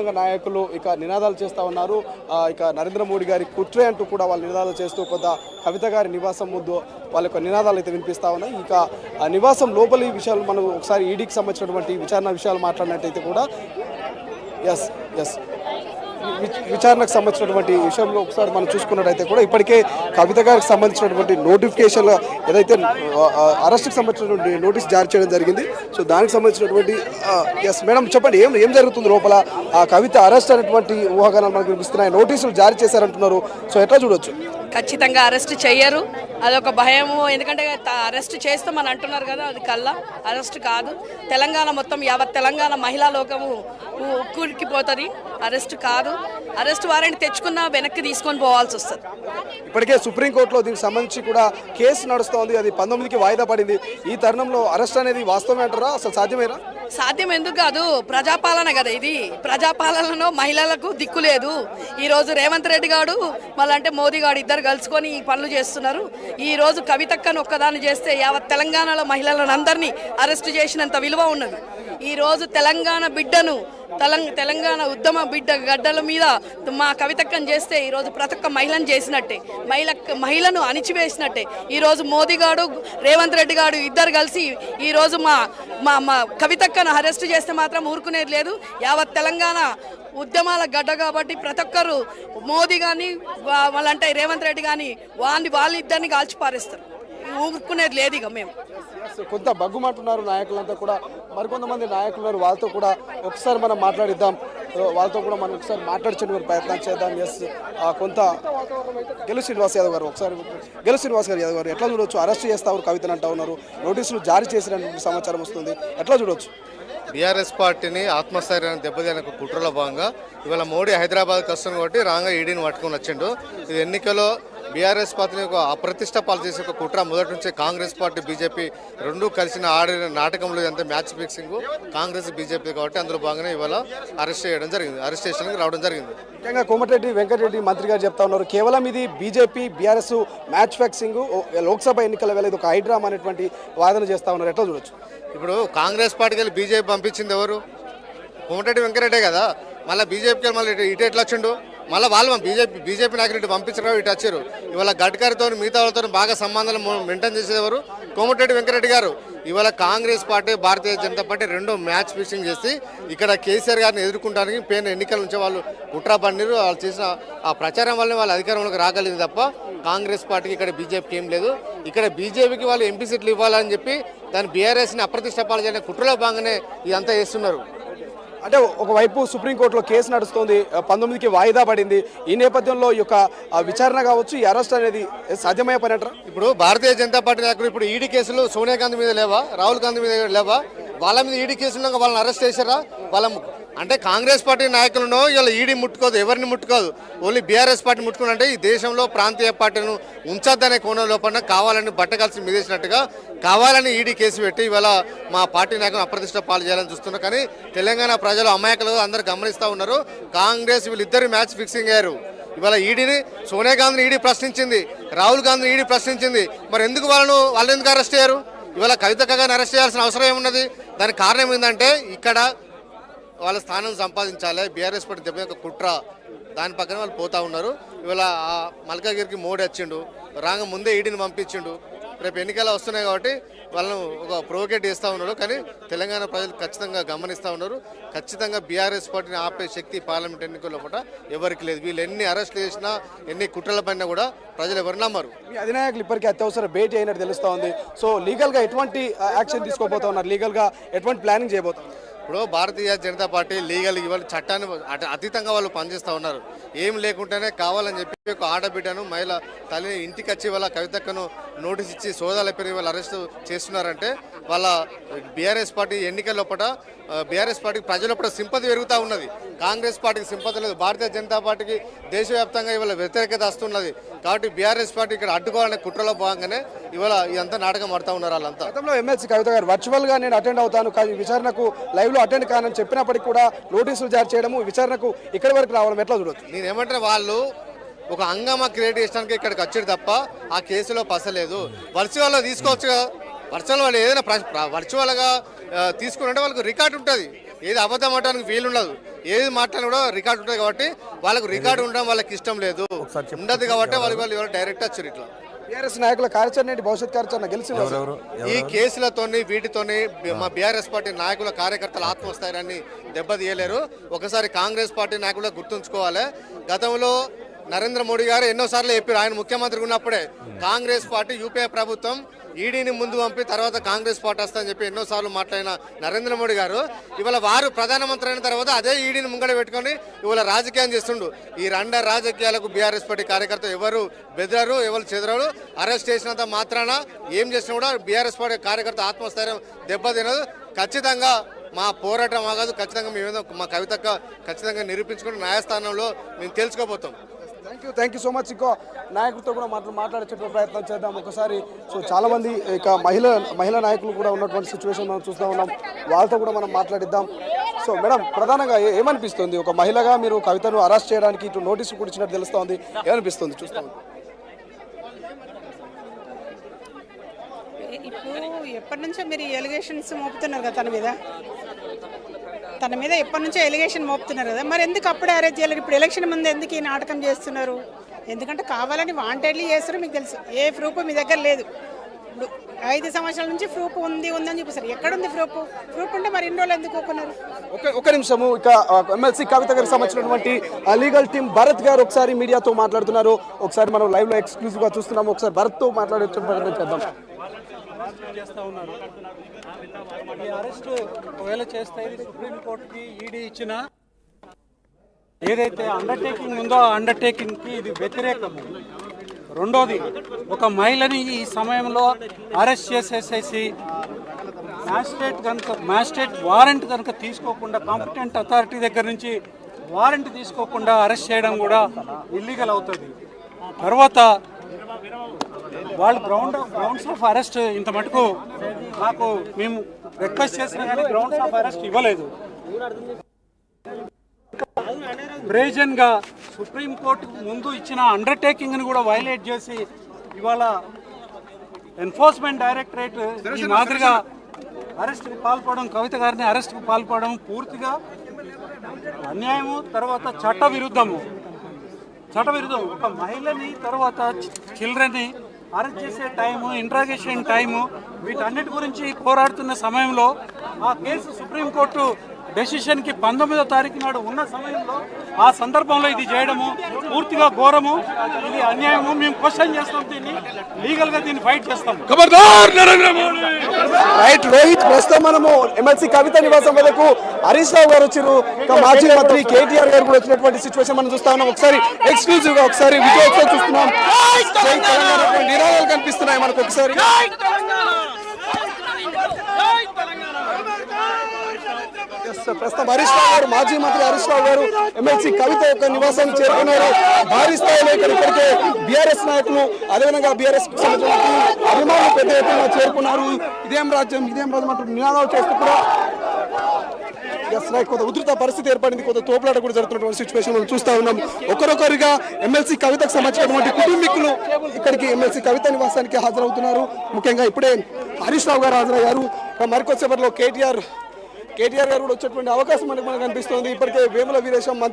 నాయకులు ఇక నినాదాలు చేస్తూ ఉన్నారు. ఇక నరేంద్ర మోడీ గారి కుట్రే అంటూ కూడా వాళ్ళు నినాదాలు చేస్తూ కొంత కవిత గారి నివాసం ముందు వాళ్ళ యొక్క నినాదాలు అయితే వినిపిస్తూ ఉన్నాయి. ఇక నివాసం లోపలి విషయాలు మనం ఒకసారి ఈడీకి సంబంధించినటువంటి విచారణ విషయాలు మాట్లాడినట్టయితే కూడా ఎస్ ఎస్ విచారణకు సంబంధించినటువంటి విషయంలో ఒకసారి మనం చూసుకున్నట్టయితే కూడా ఇప్పటికే కవిత గారికి సంబంధించినటువంటి నోటిఫికేషన్ ఏదైతే అరెస్ట్కి సంబంధించినటువంటి నోటీస్ జారీ చేయడం జరిగింది. సో దానికి సంబంధించినటువంటి ఎస్ మేడం చెప్పండి, ఏం జరుగుతుంది లోపల? కవిత అరెస్ట్ అనేటువంటి ఊహాగానాలు మనకు వినిపిస్తున్నాయి. నోటీసులు జారీ చేశారంటున్నారు. సో ఎట్లా చూడొచ్చు? ఖచ్చితంగా అరెస్ట్ చెయ్యరు, అదొక భయము. ఎందుకంటే అరెస్ట్ చేస్తామని అంటున్నారు కదా, అది కల్లా అరెస్ట్ కాదు. తెలంగాణ మొత్తం యావత్ తెలంగాణ మహిళా లోకము ఉక్కిరికిపోతుంది. అరెస్ట్ కాదు. అరెస్ట్ వారెంట్ తెచ్చుకున్నా వెనక్కి తీసుకొని పోవాల్సి వస్తుంది. ఇప్పటికే సుప్రీంకోర్టులో దీనికి సంబంధించి కూడా కేసు నడుస్తోంది. అది 19కి వాయిదా పడింది. ఈ తరుణంలో అరెస్ట్ అనేది వాస్తవమే అంటారా? అసలు సాధ్యమేనా? సాధ్యం ఎందుకు కాదు, ప్రజాపాలన కదా ఇది. ప్రజాపాలనలో మహిళలకు దిక్కు లేదు. ఈరోజు రేవంత్ రెడ్డి గారు మళ్ళంటే మోదీ గారు ఇద్దరు కలుసుకొని ఈ పనులు చేస్తున్నారు. ఈరోజు కవితక్కను ఒక్కదాన్ని చేస్తే యావత్ తెలంగాణలో మహిళలను అందరినీ అరెస్ట్ చేసినంత విలువ ఉన్నది. ఈరోజు తెలంగాణ బిడ్డను తెలంగాణ ఉద్యమ బిడ్డ గడ్డల మీద మా కవితక్కను చేస్తే ఈరోజు ప్రతి ఒక్క మహిళను చేసినట్టే, మహిళను అణిచివేసినట్టే. ఈరోజు మోదీ గారు రేవంత్ రెడ్డి గారు ఇద్దరు కలిసి ఈరోజు మా కవితక్కను అరెస్ట్ చేస్తే మాత్రం ఊరుకునేది లేదు. యావత్ తెలంగాణ ఉద్యమాల గడ్డ కాబట్టి ప్రతి ఒక్కరు మోదీ కానీ వాళ్ళంటే రేవంత్ రెడ్డి కానీ వాళ్ళిద్దరిని కాల్చిపారేస్తారు. ఊరుకునేది లేదు ఇక మేము. కొంత బగ్గుమంటున్నారు నాయకులంతా కూడా. మరికొంతమంది నాయకులు ఉన్నారు, వాళ్ళతో కూడా ఒకసారి మనం మాట్లాడిద్దాం. వాళ్ళతో కూడా మనం ఒకసారి మాట్లాడించే ప్రయత్నం చేద్దాం. ఎస్ కొంత గెలు శ్రీనివాస్ యాదవ్ గారు, ఒకసారి గెలు శ్రీనివాస్ యాదవ్ గారు ఎట్లా చూడొచ్చు? అరెస్ట్ చేస్తారు కవితను అంటా ఉన్నారు, నోటీసులు జారీ చేసినటువంటి సమాచారం వస్తుంది. ఎట్లా చూడొచ్చు? బీఆర్ఎస్ పార్టీని ఆత్మస్థైర్యాన్ని దెబ్బతీయడానికి కుట్రలో భాగంగా ఇవాళ మోడీ హైదరాబాద్కి వస్తుంది కాబట్టి రాంగా ఈడీని పట్టుకొని వచ్చిండు. ఇది ఎన్నికల్లో బీఆర్ఎస్ పార్టీని ఒక అప్రతిష్ట పాలు చేసే ఒక కుట్ర. మొదటి నుంచి కాంగ్రెస్ పార్టీ బీజేపీ రెండూ కలిసిన ఆడిన నాటకంలో ఎంత మ్యాచ్ ఫిక్సింగ్ కాంగ్రెస్ బీజేపీ కాబట్టి అందులో భాగంగానే ఇవాళ అరెస్ట్ చేయడం జరిగింది, అరెస్టేషన్కి రావడం జరిగింది. ముఖ్యంగా కోమటిరెడ్డి వెంకటరెడ్డి మంత్రి గారు చెప్తా ఉన్నారు, కేవలం ఇది BJP BRS match fixing, Lok Sabha ఎన్నికల వేళ ఇది ఒక హైడ్రామా అనేటువంటి వాదన చేస్తా ఉన్నారు. ఎట్లా చూడొచ్చు? ఇప్పుడు కాంగ్రెస్ పార్టీకి వెళ్ళి బీజేపీ పంపించింది ఎవరు? కోమటిరెడ్డి వెంకటరెడ్డే కదా. మళ్ళీ బీజేపీకి వెళ్ళి మళ్ళీ ఇటు ఎట్లా వచ్చిండు? మళ్ళీ వాళ్ళు బీజేపీ నాయకులు పంపించడం ఇటు వచ్చారు. ఇవాళ గడ్కరీతో మిగతా వాళ్ళతో బాగా సంబంధాలు మెయింటైన్ చేసేది ఎవరు? కోమటిరెడ్డి వెంకటరెడ్డి గారు. ఇవాళ కాంగ్రెస్ పార్టీ భారతీయ జనతా పార్టీ రెండు మ్యాచ్ ఫిక్సింగ్ చేసి ఇక్కడ కేసీఆర్ గారిని ఎదుర్కొంటానికి పేరు ఎన్నికల నుంచి వాళ్ళు కుట్ర పన్నీరు వాళ్ళు చేసిన ఆ ప్రచారం వల్లనే వాళ్ళు అధికారంలోకి రాగలిగింది తప్ప కాంగ్రెస్ పార్టీకి ఇక్కడ బీజేపీకి ఏం లేదు. ఇక్కడ బీజేపీకి వాళ్ళు ఎంపీ సీట్లు ఇవ్వాలని చెప్పి దాని బీఆర్ఎస్ని అప్రతిష్టపాలు చేయడానికి కుట్రలో భాగంగానే ఇదంతా చేస్తున్నారు. అంటే ఒకవైపు సుప్రీంకోర్టులో కేసు నడుస్తుంది, 19కి వాయిదా పడింది. ఈ నేపథ్యంలో ఈ యొక్క విచారణ కావచ్చు, ఈ అరెస్ట్ అనేది సాధ్యమయ్యే పని అంటారా? ఇప్పుడు భారతీయ జనతా పార్టీ నాయకులు ఇప్పుడు ఈడీ కేసులు సోనియా గాంధీ మీద లేవా, రాహుల్ గాంధీ మీద లేవా? వాళ్ళ మీద ఈడీ కేసులు వాళ్ళని అరెస్ట్ చేశారా? వాళ్ళ అంటే కాంగ్రెస్ పార్టీ నాయకులను ఇలా ఈడీ ముట్టుకోదు, ఎవరిని ముట్టుకోదు, ఓన్లీ బీఆర్ఎస్ పార్టీ ముట్టుకున్నంటే ఈ దేశంలో ప్రాంతీయ పార్టీలను ఉంచొద్దనే కోణం లోపల కావాలని బట్టగలిసి మిదేసినట్టుగా కావాలని ఈడీ కేసు పెట్టి ఇవాళ మా పార్టీ నాయకులను అప్రతిష్ట పాలు చేయాలని చూస్తున్నారు. కానీ తెలంగాణ ప్రజలు అమాయకులు అందరూ గమనిస్తూ ఉన్నారు. కాంగ్రెస్ వీళ్ళిద్దరు మ్యాచ్ ఫిక్సింగ్ అయ్యారు. ఇవాళ ఈడీని సోనియా గాంధీని ఈడీ ప్రశ్నించింది, రాహుల్ గాంధీని ఈడీ ప్రశ్నించింది. మరి ఎందుకు వాళ్ళు ఎందుకు అరెస్ట్ అయ్యారు? ఇవాళ కవితక్క గారిని అరెస్ట్ చేయాల్సిన అవసరం ఏమున్నది? దానికి కారణం ఏంటంటే ఇక్కడ వాళ్ళ స్థానం సంపాదించాలి, బీఆర్ఎస్ పార్టీ దెబ్బ యొక్క కుట్ర, దాని పక్కన వాళ్ళు పోతా ఉన్నారు. ఇవాళ మల్కాగిరికి మోడీ వచ్చిండు, రాగా ముందే ఈడీని పంపించిండు. రేపు ఎన్నికలు వస్తున్నాయి కాబట్టి వాళ్ళను ఒక ప్రొవోకేట్ చేస్తూ ఉన్నారు. కానీ తెలంగాణ ప్రజలు ఖచ్చితంగా గమనిస్తూ ఉన్నారు. ఖచ్చితంగా బీఆర్ఎస్ పార్టీని ఆపే శక్తి పార్లమెంట్ ఎన్నికల్లో కూడా ఎవరికి లేదు. వీళ్ళు ఎన్ని అరెస్టులు చేసినా ఎన్ని కుట్రల పైన కూడా ప్రజలు ఎవరు నమ్మరు. మీ అధినాయకులు ఇప్పటికీ అత్యవసర భేటీ అయినట్టు తెలుస్తూ ఉంది. సో లీగల్గా ఎటువంటి యాక్షన్ తీసుకోబోతా ఉన్నారు? లీగల్గా ఎటువంటి ప్లానింగ్ చేయబోతున్నారు? ఇప్పుడు భారతీయ జనతా పార్టీ లీగల్ ఇవాళ చట్టాన్ని అతీతంగా వాళ్ళు పనిచేస్తూ ఉన్నారు. ఏం లేకుండానే కావాలని చెప్పి ఒక ఆడబిడ్డను మహిళ తల్లిని ఇంటికి వచ్చి వాళ్ళ కవితక్కను నోటీస్ ఇచ్చి సోదాల పేరు వాళ్ళు అరెస్ట్ చేస్తున్నారంటే వాళ్ళ బీఆర్ఎస్ పార్టీ ఎన్నికల లోపల బీఆర్ఎస్ పార్టీకి ప్రజల లోపల సింపతి పెరుగుతూ ఉన్నది. కాంగ్రెస్ పార్టీకి సింపతి లేదు. భారతీయ జనతా పార్టీకి దేశవ్యాప్తంగా ఇవాళ వ్యతిరేకత వస్తున్నది. కాబట్టి బీఆర్ఎస్ పార్టీ ఇక్కడ అడ్డుకోవాలనే కుట్రలో భాగంగానే ఇవాళ ఇదంతా నాటకం ఆడుతూ ఉన్నారు వాళ్ళంతా. గతంలో ఎమ్మెల్సీ కవిత గారు వర్చువల్గా నేను అటెండ్ అవుతాను, కానీ విచారణకు లైవ్లో అటెండ్ కానని చెప్పినప్పటికీ కూడా నోటీసులు జారీ చేయడము, విచారణకు ఇక్కడి వరకు రావడం ఎట్లా చూడొచ్చు? నేనేమంటే వాళ్ళు ఒక హంగామా క్రియేట్ చేయడానికి ఇక్కడికి వచ్చాడు తప్ప ఆ కేసులో పసలేదు. వర్చువల్లో తీసుకోవచ్చు కదా. వర్చువల్ వాళ్ళు ఏదైనా వర్చువల్గా తీసుకున్నట్టే వాళ్ళకి రికార్డు ఉంటుంది. ఏది అబద్ధం అవడానికి వీలుండదు. ఏది మాట్లాడినా కూడా రికార్డు ఉంటుంది కాబట్టి వాళ్ళకు రికార్డు ఉండడం వాళ్ళకి ఇష్టం లేదు, ఉండదు కాబట్టి వాళ్ళు డైరెక్ట్ వచ్చారు ఇట్లా. బీఆర్ఎస్ నాయకుల కార్యాచరణ ఏంటి, భవిష్యత్ కార్యాచరణ గెలిచి ఈ కేసులతోని వీటితోని మా బీఆర్ఎస్ పార్టీ నాయకుల కార్యకర్తల ఆత్మస్థైర్యాన్ని దెబ్బతీయలేరు. ఒకసారి కాంగ్రెస్ పార్టీ నాయకులు గుర్తుంచుకోవాలి. గతంలో నరేంద్ర మోడీ గారు ఎన్నోసార్లు చెప్పారు, ఆయన ముఖ్యమంత్రిగా ఉన్నప్పుడే కాంగ్రెస్ పార్టీ యూపీఏ ప్రభుత్వం ఈడీని ముందు పంపి తర్వాత కాంగ్రెస్ పార్టీ వస్తుందని చెప్పి ఎన్నోసార్లు మాట్లాడిన నరేంద్ర మోడీ గారు ఇవాళ వారు ప్రధానమంత్రి అయిన తర్వాత అదే ఈడీని ముంగడ పెట్టుకొని ఇవాళ రాజకీయం చేస్తుండు. ఈ రెండ రాజకీయాలకు బీఆర్ఎస్ పార్టీ కార్యకర్తలు ఎవరు బెదరరు, ఎవరు చెదరరు. అరెస్ట్ చేసినంత మాత్రాన ఏం చేసినా కూడా బీఆర్ఎస్ పార్టీ కార్యకర్త ఆత్మస్థైర్యం దెబ్బతినదు. ఖచ్చితంగా మా పోరాటం ఆగదు. ఖచ్చితంగా మేమేదో మా కవితక్క ఖచ్చితంగా నిరూపించుకుని న్యాయస్థానంలో మేము తెలుసుకోబోతాం. Thank you so much. ఇంకో నాయకుడితో కూడా మాట్లాడేటువంటి ప్రయత్నం చేద్దాం ఒకసారి. సో చాలా మంది ఇక మహిళా నాయకులు కూడా ఉన్నటువంటి సిచ్యువేషన్ మనం చూస్తూ ఉన్నాం, వాళ్ళతో కూడా మనం మాట్లాడిద్దాం. సో మేడం, ప్రధానంగా ఏమనిపిస్తుంది, ఒక మహిళగా మీరు కవితను అరెస్ట్ చేయడానికి ఇటు నోటీసు కూడా ఇచ్చినట్టు తెలుస్తోంది, ఏమనిపిస్తుంది చూస్తాం? ఇప్పుడు ఎప్పటి నుంచో మీరు ఎలిగేషన్స్ మోపుతున్నారు కదా తన మీద ఎప్పటి నుంచో ఎలిగేషన్ మోపుతున్నారు కదా, మరి ఎందుకు అప్పుడే అరెస్ట్ చేయలేరు? ఇప్పుడు ఎలక్షన్ ముందు ఎందుకు ఈ నాటకం చేస్తున్నారు? ఎందుకంటే కావాలని వాంటెడ్లీ చేస్తారు. మీకు తెలుసు ఏ ప్రూఫ్ మీ దగ్గర లేదు. ఇప్పుడు 5 సంవత్సరాల నుంచి ప్రూఫ్ ఉందని చూపిస్తారు. ఎక్కడుంది ప్రూఫ్ ఉంటే మరి ఇన్ని రోజులు ఎందుకు ఒప్పుకున్నారు? ఒక నిమిషము. ఇక ఎమ్మెల్సీ కవిత గారికి సంబంధించినటువంటి లీగల్ టీం భరత్ గారు ఒకసారి మీడియాతో మాట్లాడుతున్నారు. ఒకసారి మనం లైవ్ లో ఎక్స్క్లూజివ్ గా చూస్తున్నాము. ఒకసారి భరత్ తో మాట్లాడే ప్రయత్నం చేద్దాం. చేస్తూ ఉన్నారు. ఈ అరెస్ట్ ఒకవేళ చేస్తే సుప్రీంకోర్టుకి ఈడీ ఇచ్చిన ఏదైతే అండర్టేకింగ్ ఉందో ఆ అండర్టేకింగ్కి ఇది వ్యతిరేకము. రెండోది, ఒక మహిళని ఈ సమయంలో అరెస్ట్ చేసేసేసి మ్యాజిస్ట్రేట్ వారెంట్ కనుక తీసుకోకుండా, కాంపిటెంట్ అథారిటీ దగ్గర నుంచి వారెంట్ తీసుకోకుండా అరెస్ట్ చేయడం కూడా ఇల్లీగల్ అవుతుంది. తర్వాత వాళ్ళు గ్రౌండ్స్ ఆఫ్ అరెస్ట్ ఇంత మటుకు నాకు మేము రిక్వెస్ట్ చేసినా కానీ గ్రౌండ్స్ ఆఫ్ అరెస్ట్ ఇవ్వలేదు. బ్రేజన్గా సుప్రీంకోర్టు ముందు ఇచ్చిన అండర్టేకింగ్ని కూడా వైలేట్ చేసి ఇవాళ ఎన్ఫోర్స్మెంట్ డైరెక్టరేట్ ఈ మాదిరిగా అరెస్ట్కి పాల్పడడం, కవిత గారిని అరెస్ట్కి పాల్పడడం పూర్తిగా అన్యాయము. తర్వాత చట్టవిరుద్ధము. ఒక మహిళని తర్వాత చిల్డ్రన్ని అరెస్ట్ చేసే టైము, ఇంట్రాగేషన్ టైము, వీటన్నిటి గురించి పోరాడుతున్న సమయంలో ఆ కేసు సుప్రీంకోర్టు డెసిషన్కి 19వ తారీఖు నాడు ఉన్న సమయంలో ఆ సందర్భంలో ఇది చేయడము పూర్తిగా ఘోరము, ఇది అన్యాయము. మేము క్వశ్చన్ చేస్తాం, దీన్ని లీగల్గా దీన్ని ఫైట్ చేస్తాం. రైట్ రోహిత్, ప్రస్తుతం మనము ఎమ్మెల్సీ కవిత నివాసం వద్దకు హరీష్ రావు గారు వచ్చారు, మాజీ మంత్రి కేటీఆర్ గారు కూడా వచ్చినటువంటి సిచ్యువేషన్ మనం చూస్తా ఉన్నాం. ఒకసారి ఎక్స్క్లూజివ్ గా ఒకసారి విజయోత్సవం చూస్తున్నాం. నిరాళాలు కనిపిస్తున్నాయి మనకు. ఒకసారి ప్రస్తుతం హరీష్ రావు గారు, మాజీ మంత్రి హరీష్ రావు గారు ఎమ్మెల్సీ కవిత యొక్క నివాసానికి చేరుకున్నారు. భారీ స్థాయిలో ఇప్పటికే బీఆర్ఎస్ నాయకులు, అదేవిధంగా బీఆర్ఎస్ అభిమానులు పెద్ద ఎత్తున చేరుకున్నారు. ఇదేం రాజ్యం అంటూ నినాదాలు చేస్తూ కూడా కొంత ఉధృత పరిస్థితి ఏర్పడింది. కొంత తోపులాట కూడా జరుగుతున్నటువంటి సిచ్యువేషన్ మనం చూస్తా ఉన్నాం. ఒకరొకరిగా ఎమ్మెల్సీ కవితకు సంబంధించినటువంటి కుటుంబీకులు ఇక్కడికి ఎమ్మెల్సీ కవిత నివాసానికి హాజరవుతున్నారు. ముఖ్యంగా ఇప్పుడే హరీష్ రావు గారు హాజరయ్యారు. మరికొద్దిసేపట్లో కేటీఆర్ గారు కూడా వచ్చేటువంటి అవకాశం మనకు కనిపిస్తుంది. ఇప్పటికే వేముల వీరేశం